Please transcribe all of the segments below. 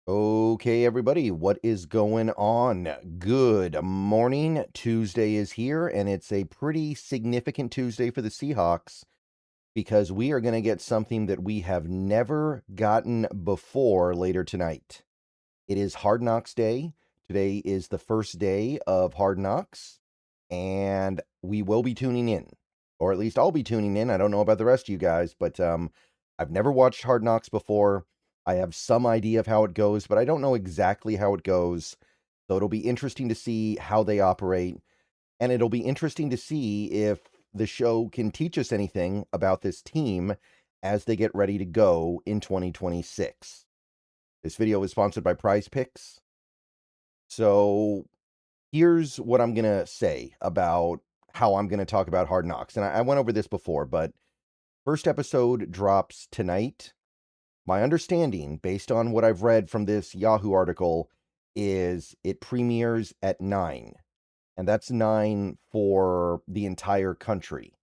Okay, everybody, what is going on? Good morning. Tuesday is here, and it's a pretty significant Tuesday for the Seahawks because we are going to get something that we have never gotten before later tonight. It is Hard Knocks Day. Today is the first day of Hard Knocks, and we will be tuning in, or at least I'll be tuning in. I don't know about the rest of you guys, but I've never watched Hard Knocks before. I have some idea of how it goes, but I don't know exactly how it goes. So it'll be interesting to see how they operate, and it'll be interesting to see if the show can teach us anything about this team as they get ready to go in 2026. This video is sponsored by Prize Picks. So here's what I'm going to say about how I'm going to talk about Hard Knocks. And I went over this before, but first episode drops tonight. My understanding, based on what I've read from this Yahoo article, is it premieres at 9. And that's 9 for the entire country.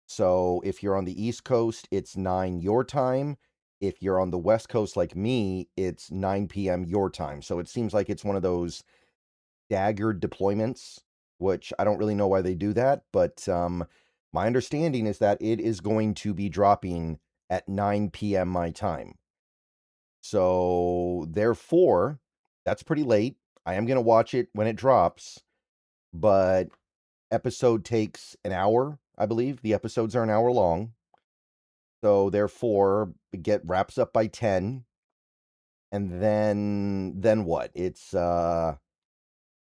So if you're on the East Coast, it's 9 your time. If you're on the West Coast like me, it's 9 p.m. your time. So it seems like it's one of those staggered deployments, which I don't really know why they do that. But my understanding is that it is going to be dropping at 9 p.m. my time. So therefore, that's pretty late. I am going to watch it when it drops, but episode takes an hour, I believe. The episodes are an hour long. So therefore, it wraps up by 10. And then what? It's am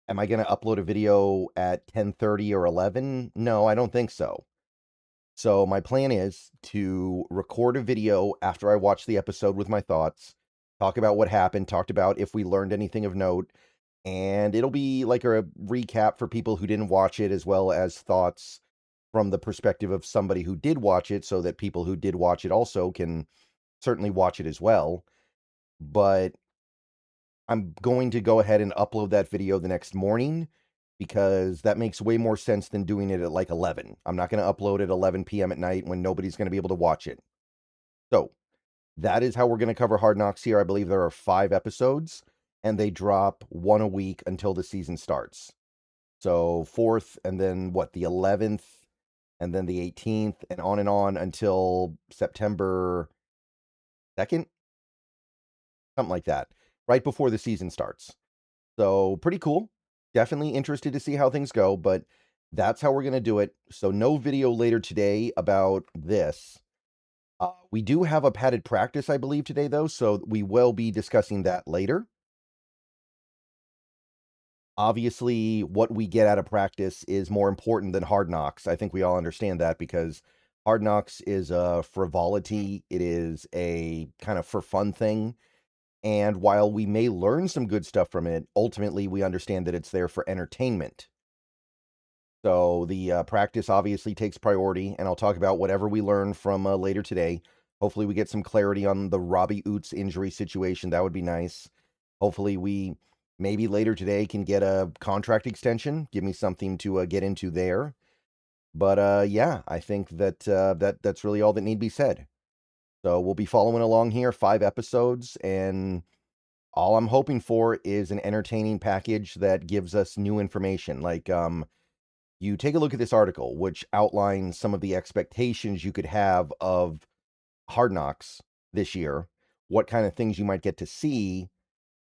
I going to upload a video at 10:30 or 11? No, I don't think so. So my plan is to record a video after I watch the episode with my thoughts, talk about what happened, talked about if we learned anything of note, and it'll be like a recap for people who didn't watch it, as well as thoughts from the perspective of somebody who did watch it, so that people who did watch it also can certainly watch it as well. But I'm going to go ahead and upload that video the next morning because that makes way more sense than doing it at like 11. I'm not going to upload at 11 p.m. at night when nobody's going to be able to watch it. So that is how we're going to cover Hard Knocks here. I believe there are 5 episodes, and they drop one a week until the season starts. So 4th, and then what, the 11th, and then the 18th, and on until September 2nd? Something like that, right before the season starts. So pretty cool. Definitely interested to see how things go, but that's how we're going to do it. So no video later today about this. We do have a padded practice, I believe, today, though, so we will be discussing that later. Obviously, what we get out of practice is more important than Hard Knocks. I think we all understand that because Hard Knocks is a frivolity. It is a kind of for fun thing. And while we may learn some good stuff from it, ultimately we understand that it's there for entertainment. So the practice obviously takes priority, and I'll talk about whatever we learn from later today. Hopefully we get some clarity on the Robbie Oots injury situation. That would be nice. Hopefully we maybe later today can get a contract extension. Give me something to get into there. But yeah, I think that that's really all that need be said. So we'll be following along here, 5 episodes, and all I'm hoping for is an entertaining package that gives us new information. Like, you take a look at this article, which outlines some of the expectations you could have of Hard Knocks this year, what kind of things you might get to see.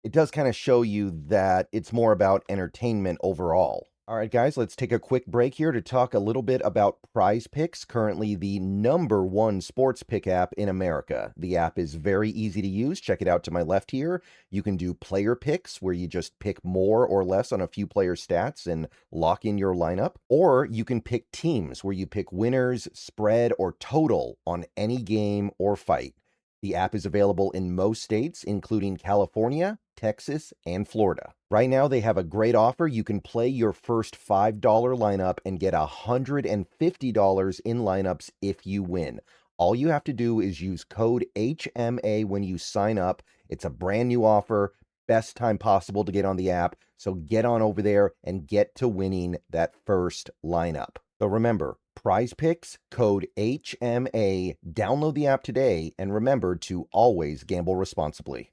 It does kind of show you that it's more about entertainment overall. All right, guys, let's take a quick break here to talk a little bit about Prize Picks, currently the #1 sports pick app in America. The app is very easy to use. Check it out to my left here. You can do player picks, where you just pick more or less on a few player stats and lock in your lineup. Or you can pick teams, where you pick winners, spread, or total on any game or fight. The app is available in most states, including California, Texas, and Florida. Right now, they have a great offer. You can play your first $5 lineup and get $150 in lineups if you win. All you have to do is use code HMA when you sign up. It's a brand new offer, best time possible to get on the app. So get on over there and get to winning that first lineup. So remember, Prize Picks, code HMA. Download the app today, and remember to always gamble responsibly.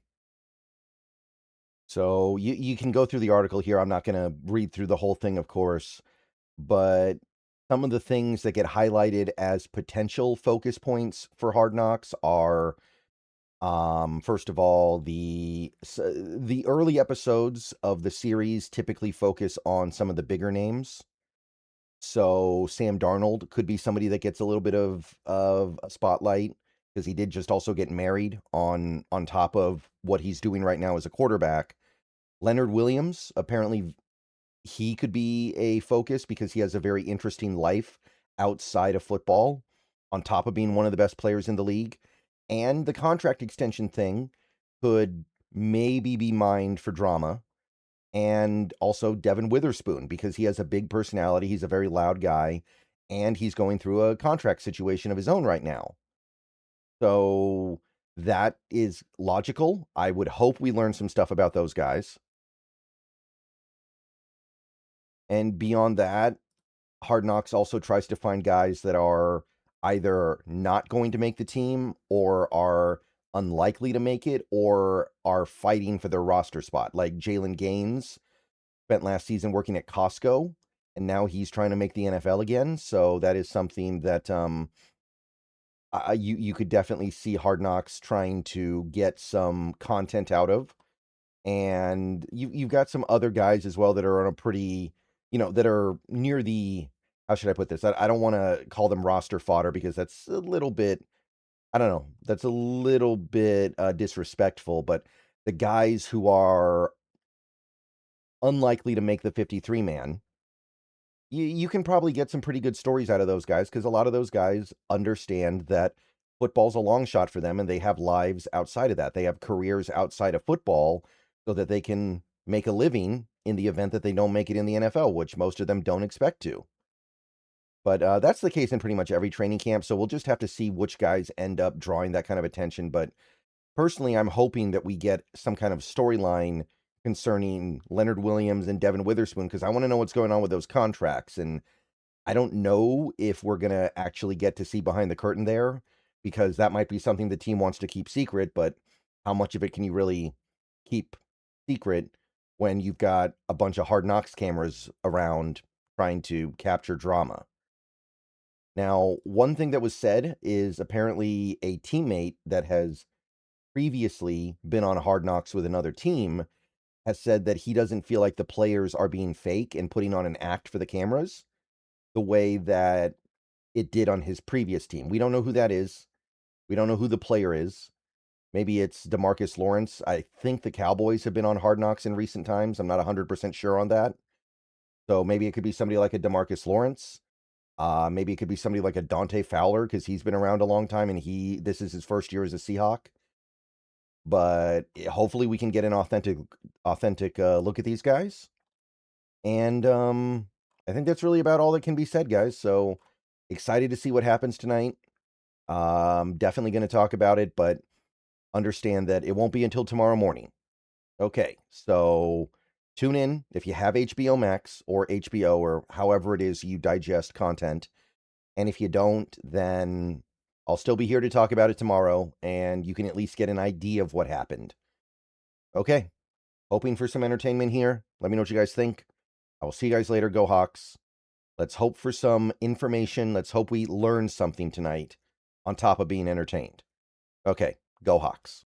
So you can go through the article here. I'm not going to read through the whole thing, of course, but some of the things that get highlighted as potential focus points for Hard Knocks are, first of all, the early episodes of the series typically focus on some of the bigger names. So Sam Darnold could be somebody that gets a little bit of a spotlight because he did just also get married on top of what he's doing right now as a quarterback. Leonard Williams, apparently he could be a focus because he has a very interesting life outside of football, on top of being one of the best players in the league. And the contract extension thing could maybe be mined for drama. And also Devin Witherspoon, because he has a big personality. He's a very loud guy, and he's going through a contract situation of his own right now. So that is logical. I would hope we learn some stuff about those guys. And beyond that, Hard Knocks also tries to find guys that are either not going to make the team or are unlikely to make it or are fighting for their roster spot. Like Jalen Gaines spent last season working at Costco, and now he's trying to make the NFL again. So that is something that you could definitely see Hard Knocks trying to get some content out of. And you've got some other guys as well that are on a pretty, that are near the, how should I put this? I don't want to call them roster fodder because that's a little bit, I don't know, that's a little bit disrespectful, but the guys who are unlikely to make the 53 man, you can probably get some pretty good stories out of those guys because a lot of those guys understand that football's a long shot for them and they have lives outside of that. They have careers outside of football so that they can make a living in the event that they don't make it in the NFL, which most of them don't expect to. But that's the case in pretty much every training camp. So we'll just have to see which guys end up drawing that kind of attention. But personally, I'm hoping that we get some kind of storyline concerning Leonard Williams and Devin Witherspoon because I want to know what's going on with those contracts. And I don't know if we're going to actually get to see behind the curtain there because that might be something the team wants to keep secret. But how much of it can you really keep secret when you've got a bunch of Hard Knocks cameras around trying to capture drama? Now, one thing that was said is apparently a teammate that has previously been on Hard Knocks with another team has said that he doesn't feel like the players are being fake and putting on an act for the cameras the way that it did on his previous team. We don't know who that is. We don't know who the player is. Maybe it's DeMarcus Lawrence. I think the Cowboys have been on Hard Knocks in recent times. I'm not 100% sure on that. So maybe it could be somebody like a DeMarcus Lawrence. Maybe it could be somebody like a Dante Fowler because he's been around a long time and this is his first year as a Seahawk. But hopefully we can get an authentic look at these guys. And I think that's really about all that can be said, guys. So excited to see what happens tonight. Definitely going to talk about it, but understand that it won't be until tomorrow morning. Okay, so tune in if you have HBO Max or HBO or however it is you digest content. And if you don't, then I'll still be here to talk about it tomorrow, and you can at least get an idea of what happened. Okay, hoping for some entertainment here. Let me know what you guys think. I will see you guys later. Go Hawks. Let's hope for some information. Let's hope we learn something tonight on top of being entertained. Okay, go Hawks.